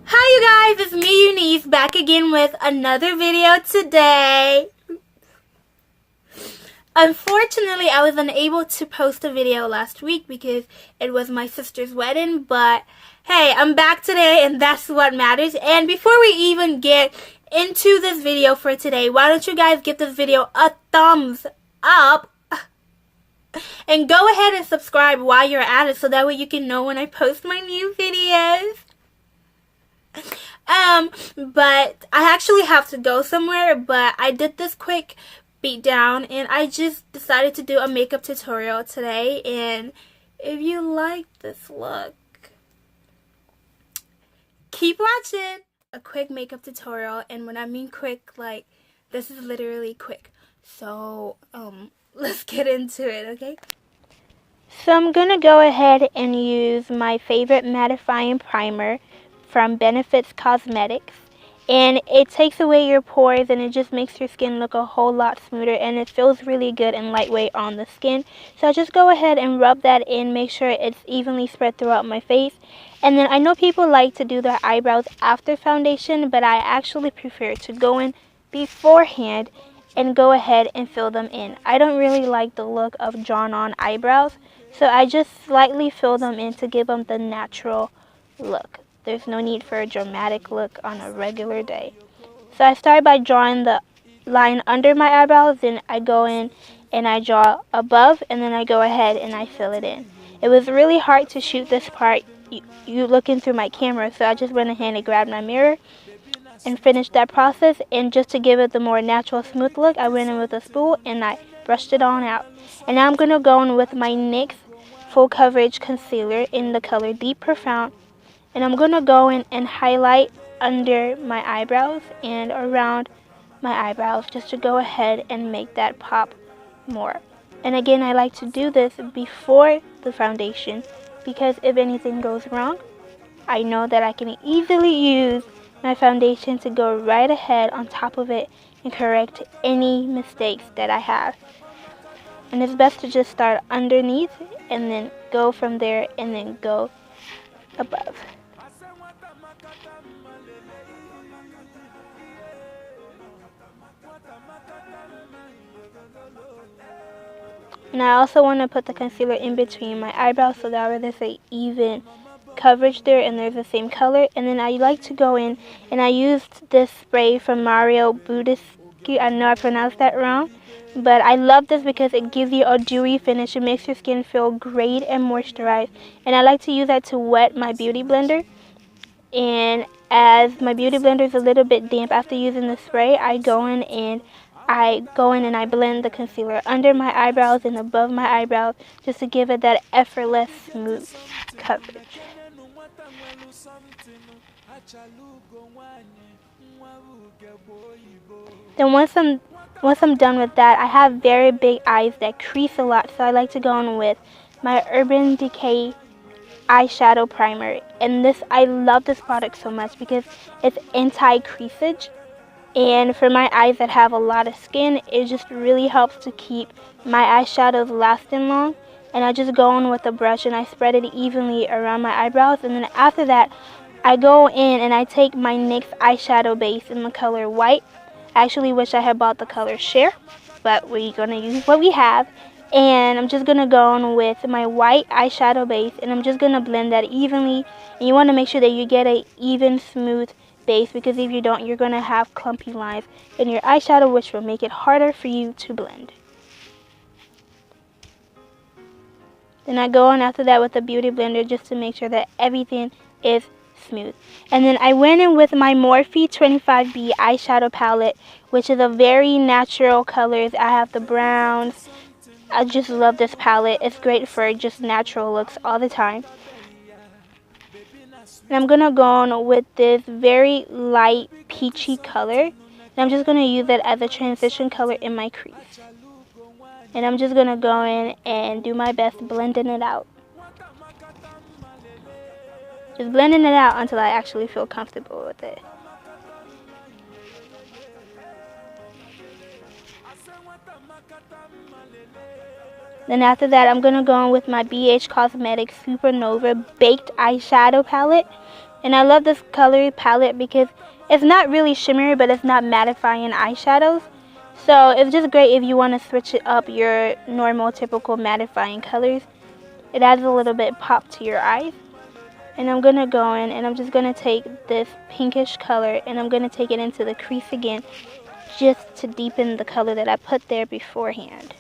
Hi you guys, it's me Eunice back again with another video today. Unfortunately, I was unable to post a video last week because it was my sister's wedding, but hey, I'm back today and that's what matters. And before we even get into this video for today, why don't you guys give this video a thumbs up and go ahead and subscribe while you're at it so that way you can know when I post my new videos. But I actually have to go somewhere, but I did this quick beat down and I just decided to do a makeup tutorial today. And if you like this look, keep watching. A quick makeup tutorial, and when I mean quick, like this is literally quick. So let's get into it, okay? So I'm gonna go ahead and use my favorite mattifying primer from Benefits Cosmetics, and it takes away your pores and it just makes your skin look a whole lot smoother, and it feels really good and lightweight on the skin. So I'll just go ahead and rub that in, make sure it's evenly spread throughout my face. And then I know people like to do their eyebrows after foundation, but I actually prefer to go in beforehand and go ahead and fill them in. I don't really like the look of drawn on eyebrows, so I just slightly fill them in to give them the natural look. There's no need for a dramatic look on a regular day. So I start by drawing the line under my eyebrows, then I go in and I draw above, and then I go ahead and I fill it in. It was really hard to shoot this part, you looking through my camera, so I just went ahead and grabbed my mirror and finished that process. And just to give it the more natural smooth look, I went in with a spool and I brushed it on out. And now I'm going to go in with my NYX Full Coverage Concealer in the color Deep Profound. And I'm going to go in and highlight under my eyebrows and around my eyebrows just to go ahead and make that pop more. And again, I like to do this before the foundation because if anything goes wrong, I know that I can easily use my foundation to go right ahead on top of it and correct any mistakes that I have. And it's best to just start underneath and then go from there and then go above. And I also want to put the concealer in between my eyebrows so that way there's an even coverage there and there's the same color. And then I like to go in and I used this spray from Mario Badescu. I know I pronounced that wrong, but I love this because it gives you a dewy finish. It makes your skin feel great and moisturized. And I like to use that to wet my beauty blender. And as my beauty blender is a little bit damp after using the spray, I go in and I blend the concealer under my eyebrows and above my eyebrows just to give it that effortless smooth coverage. Then once I'm done with that, I have very big eyes that crease a lot, so I like to go in with my Urban Decay eyeshadow primer. And I love this product so much because it's anti-creasage. And for my eyes that have a lot of skin, it just really helps to keep my eyeshadows lasting long. And I just go in with a brush and I spread it evenly around my eyebrows. And then after that, I go in and I take my NYX eyeshadow base in the color white. I actually wish I had bought the color Share, but we're going to use what we have. And I'm just going to go in with my white eyeshadow base and I'm just going to blend that evenly. And you want to make sure that you get an even, smooth base, because if you don't, you're going to have clumpy lines in your eyeshadow, which will make it harder for you to blend. Then I go on after that with a beauty blender just to make sure that everything is smooth. And then I went in with my Morphe 25B eyeshadow palette, which is a very natural colors. I have the browns. I just love this palette. It's great for just natural looks all the time. And I'm going to go on with this very light peachy color. And I'm just going to use it as a transition color in my crease. And I'm just going to go in and do my best blending it out. Just blending it out until I actually feel comfortable with it. Then after that, I'm going to go in with my BH Cosmetics Supernova Baked Eyeshadow Palette. And I love this color palette because it's not really shimmery, but it's not mattifying eyeshadows. So it's just great if you want to switch it up your normal, typical mattifying colors. It adds a little bit pop to your eyes. And I'm going to go in and I'm just going to take this pinkish color and I'm going to take it into the crease again just to deepen the color that I put there beforehand.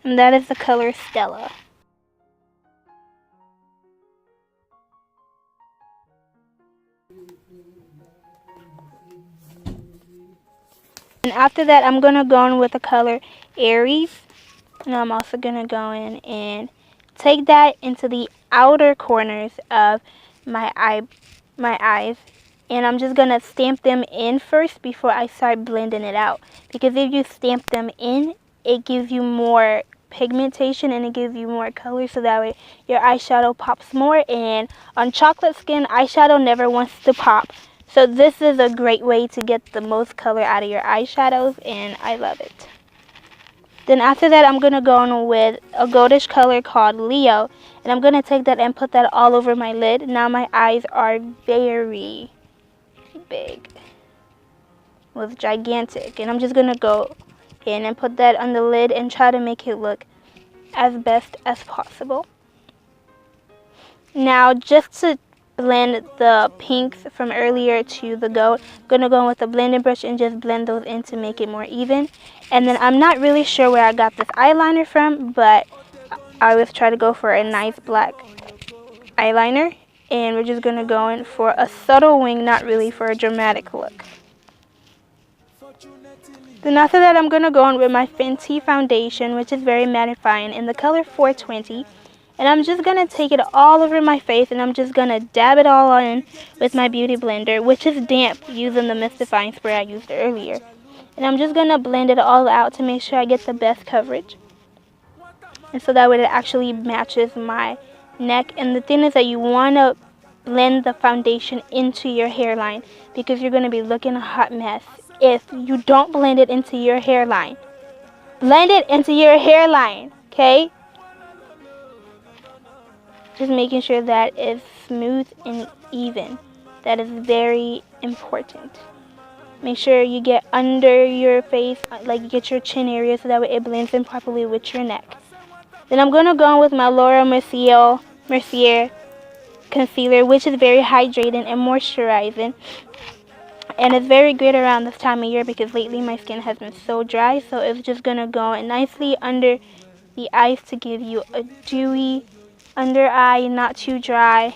And that is the color Stella. And after that, I'm going to go in with the color Aries. And I'm also going to go in and take that into the outer corners of my eyes. And I'm just going to stamp them in first before I start blending it out. Because if you stamp them in, it gives you more pigmentation and it gives you more color, so that way your eyeshadow pops more. And on chocolate skin, eyeshadow never wants to pop. So this is a great way to get the most color out of your eyeshadows, and I love it. Then after that, I'm going to go in with a goldish color called Leo, and I'm going to take that and put that all over my lid. Now my eyes are very big, with gigantic, and I'm just going to go in and put that on the lid and try to make it look as best as possible. Now just to blend the pinks from earlier to the gold, I'm going to go in with a blending brush and just blend those in to make it more even. And then I'm not really sure where I got this eyeliner from, but I always try to go for a nice black eyeliner. And we're just going to go in for a subtle wing, not really for a dramatic look. Then after that, I'm going to go in with my Fenty foundation, which is very mattifying, in the color 420. And I'm just going to take it all over my face, and I'm just going to dab it all in with my beauty blender, which is damp, using the mistifying spray I used earlier. And I'm just going to blend it all out to make sure I get the best coverage. And so that way it actually matches my neck. And the thing is that you want to blend the foundation into your hairline, because you're going to be looking a hot mess if you don't blend it into your hairline. Blend it into your hairline, okay? Just making sure that it's smooth and even. That is very important. Make sure you get under your face, like you get your chin area, so that way it blends in properly with your neck. Then I'm going to go in with my Laura Mercier concealer, which is very hydrating and moisturizing. And it's very great around this time of year because lately my skin has been so dry. So it's just going to go nicely under the eyes to give you a dewy under eye, not too dry.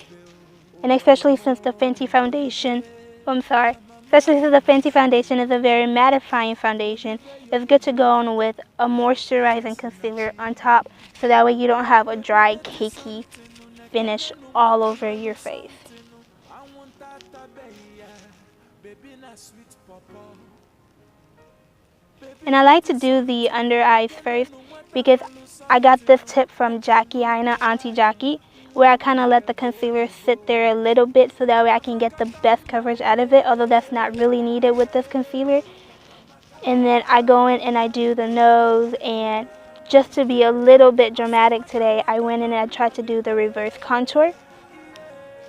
And especially since the Fenty foundation, especially since the Fenty foundation is a very mattifying foundation, it's good to go on with a moisturizing concealer on top, so that way you don't have a dry, cakey finish all over your face. And I like to do the under eyes first because I got this tip from Jackie Aina, Auntie Jackie, where I kind of let the concealer sit there a little bit so that way I can get the best coverage out of it, although that's not really needed with this concealer. And then I go in and I do the nose, and just to be a little bit dramatic today, I went in and I tried to do the reverse contour.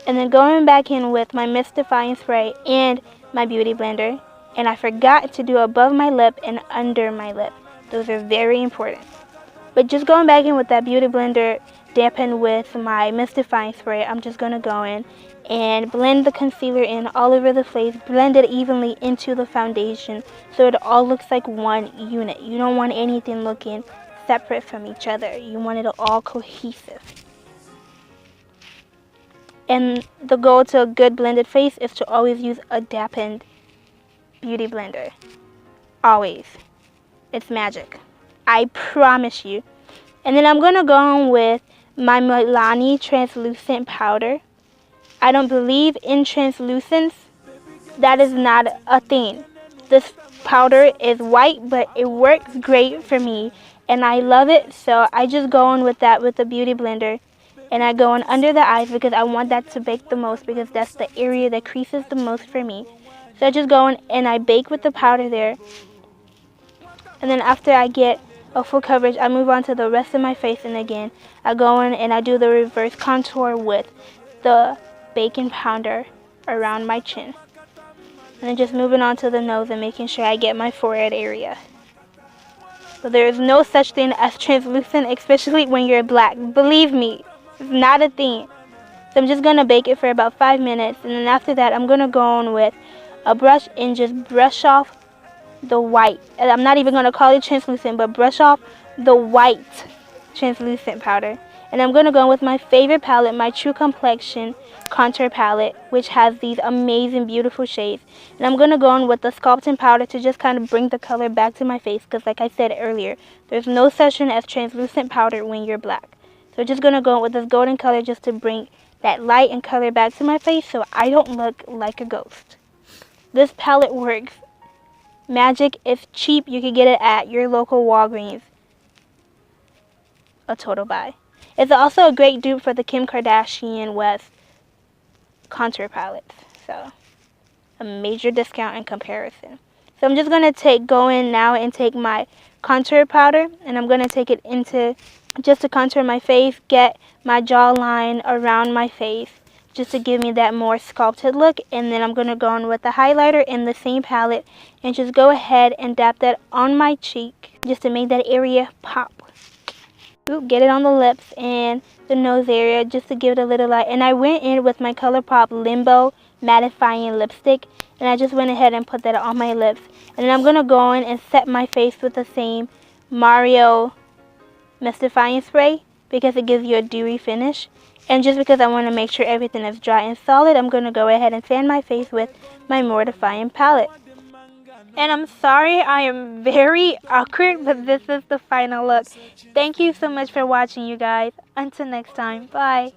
And then going back in with my Mystifying spray and my beauty blender, and I forgot to do above my lip and under my lip. Those are very important. But just going back in with that beauty blender dampened with my Mystifying spray, I'm just going to go in and blend the concealer in all over the face, blend it evenly into the foundation so it all looks like one unit. You don't want anything looking separate from each other. You want it all cohesive. And the goal to a good blended face is to always use a dampened beauty blender. Always. It's magic. I promise you. And then I'm going to go on with my Milani translucent powder. I don't believe in translucence. That is not a thing. This powder is white, but it works great for me. And I love it. So I just go on with that with the beauty blender. And I go on under the eyes because I want that to bake the most, because that's the area that creases the most for me. So I just go in and I bake with the powder there. And then after I get of full coverage, I move on to the rest of my face, and again, I go in and I do the reverse contour with the baking powder around my chin. And then just moving on to the nose and making sure I get my forehead area. So there is no such thing as translucent, especially when you're black. Believe me, it's not a thing. So I'm just going to bake it for about 5 minutes. And then after that, I'm going to go on with a brush and just brush off the white. And I'm not even going to call it translucent, but brush off the white translucent powder. And I'm going to go in with my favorite palette, my True Complexion contour palette, which has these amazing, beautiful shades. And I'm going to go in with the sculpting powder to just kind of bring the color back to my face, because like I said earlier, there's no such thing as translucent powder when you're black. So just going to go in with this golden color just to bring that light and color back to my face so I don't look like a ghost. This palette works magic. It's cheap. You can get it at your local Walgreens. A total buy. It's also a great dupe for the Kim Kardashian West contour palettes. So a major discount in comparison. So I'm just going to go in now and take my contour powder, and I'm going to take it into just to contour my face, get my jawline around my face just to give me that more sculpted look. And then I'm going to go in with the highlighter in the same palette and just go ahead and dab that on my cheek just to make that area pop. Get it on the lips and the nose area just to give it a little light. And I went in with my ColourPop Limbo mattifying lipstick, and I just went ahead and put that on my lips. And then I'm going to go in and set my face with the same Mario Mystifying Spray because it gives you a dewy finish. And just because I want to make sure everything is dry and solid, I'm going to go ahead and sand my face with my Mortifying palette. And I'm sorry I am very awkward, but this is the final look. Thank you so much for watching, you guys. Until next time, bye.